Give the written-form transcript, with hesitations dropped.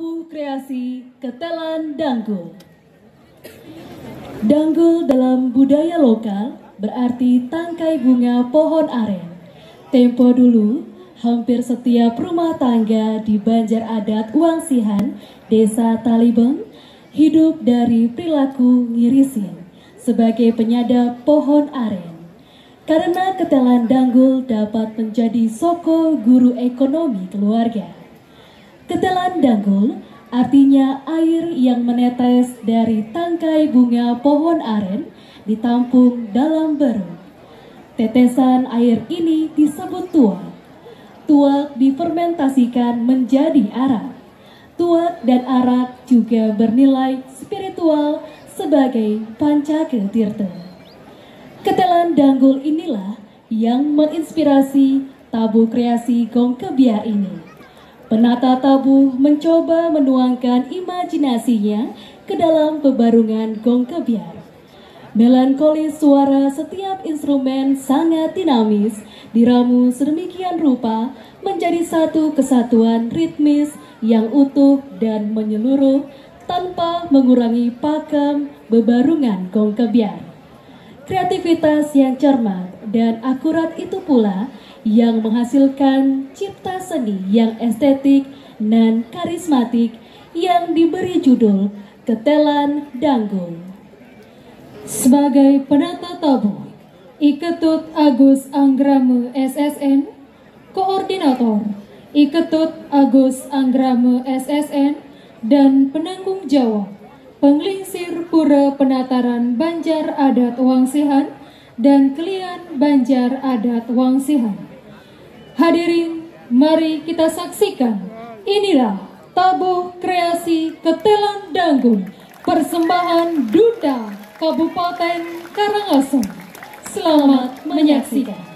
Tabuh Kreasi Ketelan Danggul. Danggul dalam budaya lokal berarti tangkai bunga pohon aren. Tempo dulu, hampir setiap rumah tangga di Banjar Adat Wangsihan, Desa Talibeng, hidup dari perilaku ngirisin sebagai penyadap pohon aren. Karena ketelan danggul dapat menjadi soko guru ekonomi keluarga. Ketelan danggul artinya air yang menetes dari tangkai bunga pohon aren ditampung dalam beruk. Tetesan air ini disebut tuak. Tuak difermentasikan menjadi arak. Tuak dan arak juga bernilai spiritual sebagai pancaketirta. Ketelan danggul inilah yang menginspirasi tabuh kreasi Gong Kebiar ini. Penata tabuh mencoba menuangkan imajinasinya ke dalam pebarungan Gong Kebiar. Melankolis suara setiap instrumen sangat dinamis, diramu sedemikian rupa menjadi satu kesatuan ritmis yang utuh dan menyeluruh tanpa mengurangi pakem bebarungan Gong Kebiar. Kreativitas yang cermat dan akurat itu pula yang menghasilkan cipta seni yang estetik dan karismatik yang diberi judul Ketelan Danggul. Sebagai penata tabuh, Iketut Agus Anggrame SSN, Koordinator Iketut Agus Anggrame SSN, dan penanggung jawab Penglingsir Pura Penataran Banjar Adat Wangsihan dan Kelian Banjar Adat Wangsihan. Hadirin, mari kita saksikan. Inilah tabuh kreasi Ketelan Danggul, persembahan Duda Kabupaten Karangasem. Selamat menyaksikan.